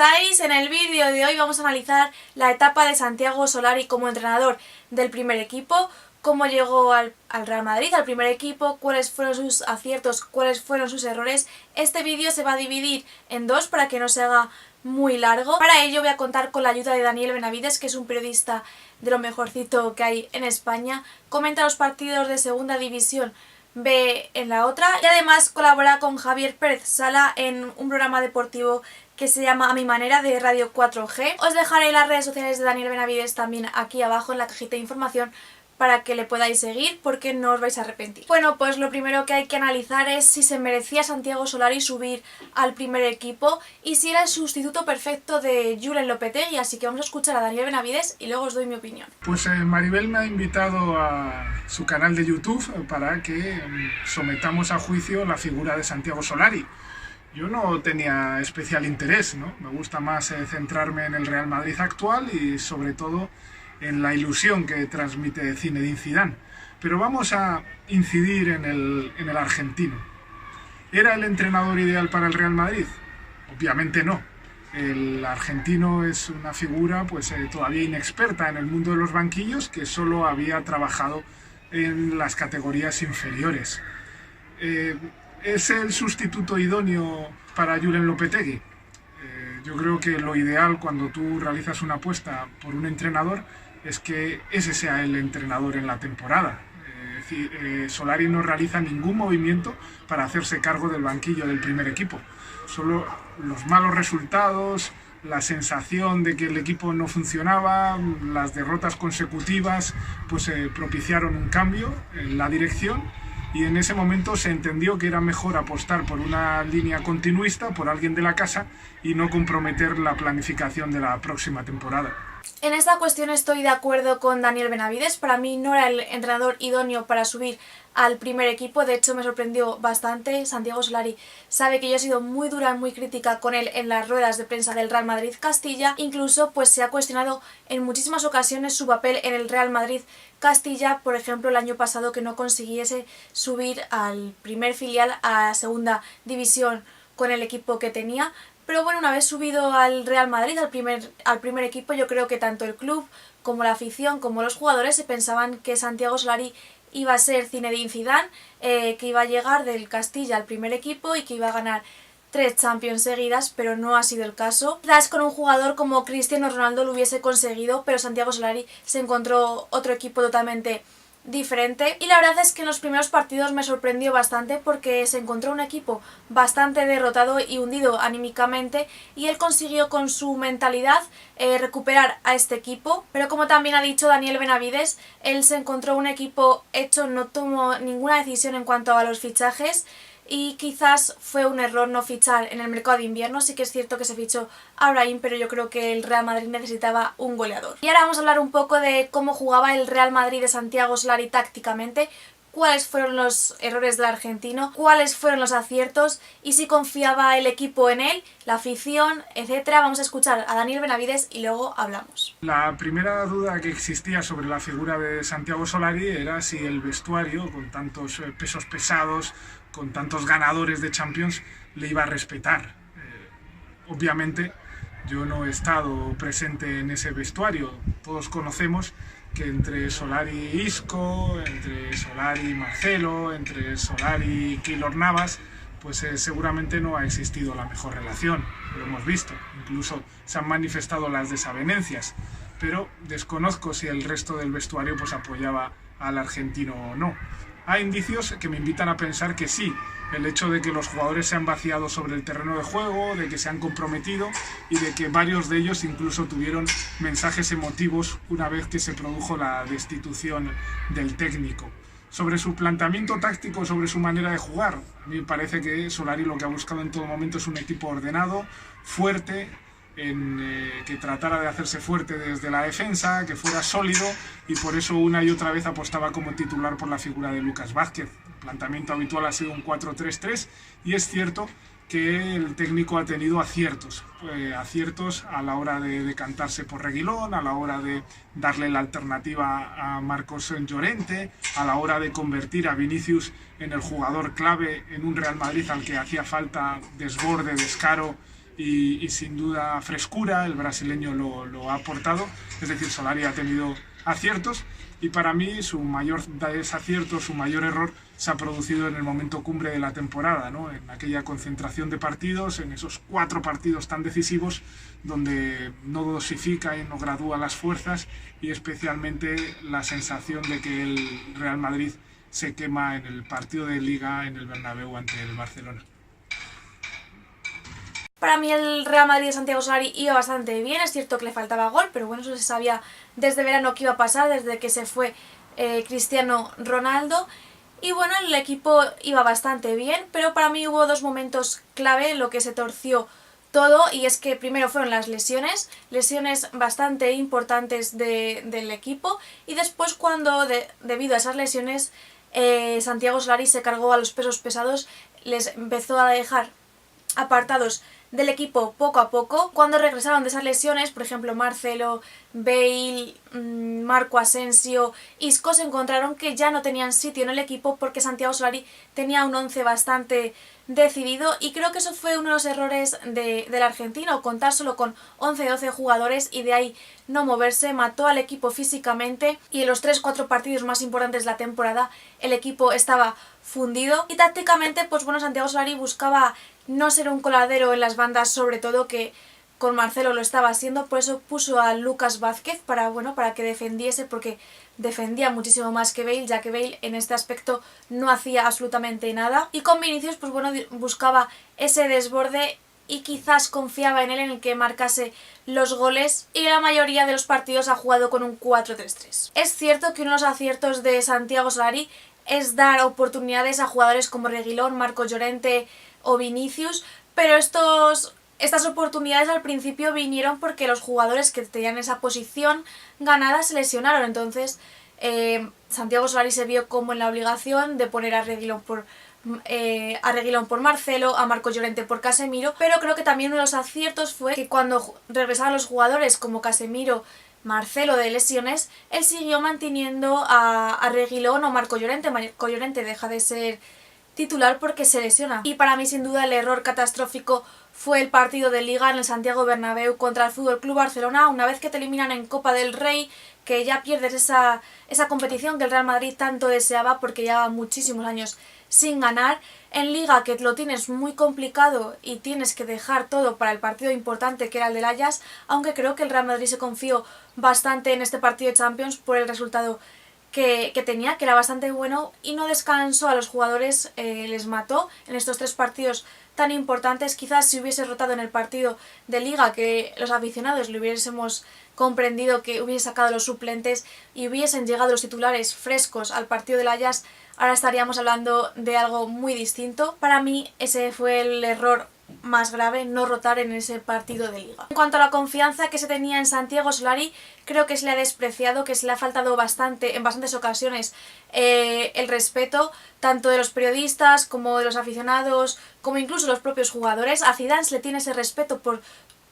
estáis? En el vídeo de hoy vamos a analizar la etapa de Santiago Solari como entrenador del primer equipo, cómo llegó al Real Madrid, al primer equipo, cuáles fueron sus aciertos, cuáles fueron sus errores. Este vídeo se va a dividir en dos para que no se haga muy largo. Para ello voy a contar con la ayuda de Daniel Benavides, que es un periodista de lo mejorcito que hay en España. Comenta los partidos de Segunda División B en la otra y además colabora con Javier Pérez Sala en un programa deportivo que se llama A Mi Manera de Radio 4G. Os dejaré las redes sociales de Daniel Benavides también aquí abajo en la cajita de información para que le podáis seguir, porque no os vais a arrepentir. Bueno, pues lo primero que hay que analizar es si se merecía Santiago Solari subir al primer equipo y si era el sustituto perfecto de Julen Lopetegui, así que vamos a escuchar a Daniel Benavides y luego os doy mi opinión. Pues Maribel me ha invitado a su canal de YouTube para que sometamos a juicio la figura de Santiago Solari. Yo no tenía especial interés, ¿no? Me gusta más centrarme en el Real Madrid actual y sobre todo en la ilusión que transmite Zinedine Zidane. Pero vamos a incidir en el argentino. ¿Era el entrenador ideal para el Real Madrid? Obviamente no. El argentino es una figura pues todavía inexperta en el mundo de los banquillos, que solo había trabajado en las categorías inferiores. ¿Es el sustituto idóneo para Julen Lopetegui? Yo creo que lo ideal cuando tú realizas una apuesta por un entrenador es que ese sea el entrenador en la temporada. Solari no realiza ningún movimiento para hacerse cargo del banquillo del primer equipo. Solo los malos resultados, la sensación de que el equipo no funcionaba, las derrotas consecutivas, pues propiciaron un cambio en la dirección. Y en ese momento se entendió que era mejor apostar por una línea continuista, por alguien de la casa, y no comprometer la planificación de la próxima temporada. En esta cuestión estoy de acuerdo con Daniel Benavides. Para mí no era el entrenador idóneo para subir al primer equipo. De hecho me sorprendió bastante. Santiago Solari sabe que yo he sido muy dura, muy crítica con él en las ruedas de prensa del Real Madrid Castilla. Incluso pues se ha cuestionado en muchísimas ocasiones su papel en el Real Madrid Castilla, por ejemplo el año pasado, que no consiguiese subir al primer filial a Segunda División con el equipo que tenía. Pero bueno, una vez subido al Real Madrid, al primer equipo, yo creo que tanto el club como la afición como los jugadores se pensaban que Santiago Solari iba a ser Zinedine Zidane, que iba a llegar del Castilla al primer equipo y que iba a ganar 3 Champions seguidas, pero no ha sido el caso. Quizás con un jugador como Cristiano Ronaldo lo hubiese conseguido, pero Santiago Solari se encontró otro equipo totalmente diferente y la verdad es que en los primeros partidos me sorprendió bastante porque se encontró un equipo bastante derrotado y hundido anímicamente y él consiguió con su mentalidad recuperar a este equipo, pero como también ha dicho Daniel Benavides, él se encontró un equipo hecho, no tomó ninguna decisión en cuanto a los fichajes y quizás fue un error no fichar en el mercado de invierno. Sí que es cierto que se fichó a Brahim, pero yo creo que el Real Madrid necesitaba un goleador. Y ahora vamos a hablar un poco de cómo jugaba el Real Madrid de Santiago Solari tácticamente, cuáles fueron los errores del argentino, cuáles fueron los aciertos y si confiaba el equipo en él, la afición, etcétera. Vamos a escuchar a Daniel Benavides y luego hablamos. La primera duda que existía sobre la figura de Santiago Solari era si el vestuario, con tantos pesos pesados, con tantos ganadores de Champions, le iba a respetar. Obviamente yo no he estado presente en ese vestuario. Todos conocemos que entre Solari y Isco, entre Solari y Marcelo, entre Solari y Keylor Navas, pues seguramente no ha existido la mejor relación. Lo hemos visto, incluso se han manifestado las desavenencias, pero desconozco si el resto del vestuario pues apoyaba al argentino o no. Hay indicios que me invitan a pensar que sí, el hecho de que los jugadores se han vaciado sobre el terreno de juego, de que se han comprometido y de que varios de ellos incluso tuvieron mensajes emotivos una vez que se produjo la destitución del técnico. Sobre su planteamiento táctico, sobre su manera de jugar, a mí me parece que Solari lo que ha buscado en todo momento es un equipo ordenado, fuerte, que tratara de hacerse fuerte desde la defensa, que fuera sólido, y por eso una y otra vez apostaba como titular por la figura de Lucas Vázquez. El planteamiento habitual ha sido un 4-3-3 y es cierto que el técnico ha tenido aciertos a la hora de decantarse por Reguilón, a la hora de darle la alternativa a Marcos Llorente, a la hora de convertir a Vinicius en el jugador clave en un Real Madrid al que hacía falta desborde, descaro y sin duda frescura, el brasileño lo ha aportado, es decir, Solari ha tenido aciertos y para mí su mayor desacierto, su mayor error se ha producido en el momento cumbre de la temporada, ¿no? En aquella concentración de partidos, en esos 4 partidos tan decisivos donde no dosifica y no gradúa las fuerzas y especialmente la sensación de que el Real Madrid se quema en el partido de Liga en el Bernabéu ante el Barcelona. Para mí el Real Madrid de Santiago Solari iba bastante bien, es cierto que le faltaba gol, pero bueno, eso se sabía desde verano que iba a pasar, desde que se fue Cristiano Ronaldo. Y bueno, el equipo iba bastante bien, pero para mí hubo 2 momentos clave en lo que se torció todo, y es que primero fueron las lesiones bastante importantes del equipo, y después cuando debido a esas lesiones Santiago Solari se cargó a los pesos pesados, les empezó a dejar apartados del equipo poco a poco. Cuando regresaron de esas lesiones, por ejemplo Marcelo, Bale, Marco Asensio, Isco, se encontraron que ya no tenían sitio en el equipo porque Santiago Solari tenía un 11 bastante decidido, y creo que eso fue uno de los errores del argentino, contar solo con 11-12 jugadores y de ahí no moverse. Mató al equipo físicamente y en los 3-4 partidos más importantes de la temporada el equipo estaba fundido, y tácticamente pues bueno, Santiago Solari buscaba no ser un coladero en las bandas, sobre todo que con Marcelo lo estaba haciendo, por eso puso a Lucas Vázquez para que defendiese, porque defendía muchísimo más que Bale, ya que Bale en este aspecto no hacía absolutamente nada. Y con Vinicius pues bueno, buscaba ese desborde y quizás confiaba en él en el que marcase los goles, y la mayoría de los partidos ha jugado con un 4-3-3. Es cierto que uno de los aciertos de Santiago Solari es dar oportunidades a jugadores como Reguilón, Marco Llorente o Vinicius, pero estas oportunidades al principio vinieron porque los jugadores que tenían esa posición ganada se lesionaron. Entonces Santiago Solari se vio como en la obligación de poner a Reguilón por Marcelo, a Marco Llorente por Casemiro, pero creo que también uno de los aciertos fue que cuando regresaban los jugadores como Casemiro, Marcelo de lesiones, él siguió manteniendo a Reguilón o Marco Llorente. Marco Llorente deja de ser titular porque se lesiona. Y para mí sin duda el error catastrófico fue el partido de Liga en el Santiago Bernabéu contra el FC Barcelona. Una vez que te eliminan en Copa del Rey, que ya pierdes esa competición que el Real Madrid tanto deseaba porque llevaba muchísimos años sin ganar, en Liga que lo tienes muy complicado y tienes que dejar todo para el partido importante que era el del Ajax, aunque creo que el Real Madrid se confió bastante en este partido de Champions por el resultado que tenía, que era bastante bueno, y no descansó a los jugadores, les mató en estos 3 partidos tan importantes. Quizás si hubiese rotado en el partido de Liga, que los aficionados le hubiésemos comprendido que hubiese sacado los suplentes y hubiesen llegado los titulares frescos al partido del Ajax, ahora estaríamos hablando de algo muy distinto. Para mí ese fue el error más grave, no rotar en ese partido de Liga. En cuanto a la confianza que se tenía en Santiago Solari, creo que se le ha despreciado, que se le ha faltado bastante en bastantes ocasiones el respeto, tanto de los periodistas como de los aficionados, como incluso los propios jugadores. A Zidane se le tiene ese respeto por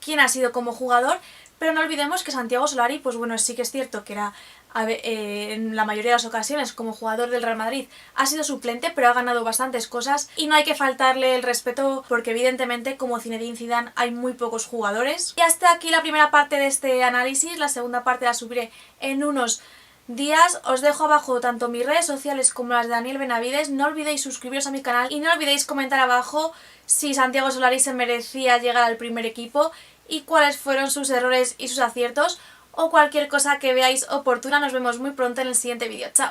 quién ha sido como jugador, pero no olvidemos que Santiago Solari, pues bueno, sí que es cierto que era en la mayoría de las ocasiones como jugador del Real Madrid ha sido suplente, pero ha ganado bastantes cosas y no hay que faltarle el respeto porque evidentemente como Zinedine Zidane hay muy pocos jugadores. Y hasta aquí la primera parte de este análisis, la segunda parte la subiré en unos días. Os dejo abajo tanto mis redes sociales como las de Daniel Benavides. No olvidéis suscribiros a mi canal y no olvidéis comentar abajo si Santiago Solari se merecía llegar al primer equipo y cuáles fueron sus errores y sus aciertos, o cualquier cosa que veáis oportuna. Nos vemos muy pronto en el siguiente vídeo. ¡Chao!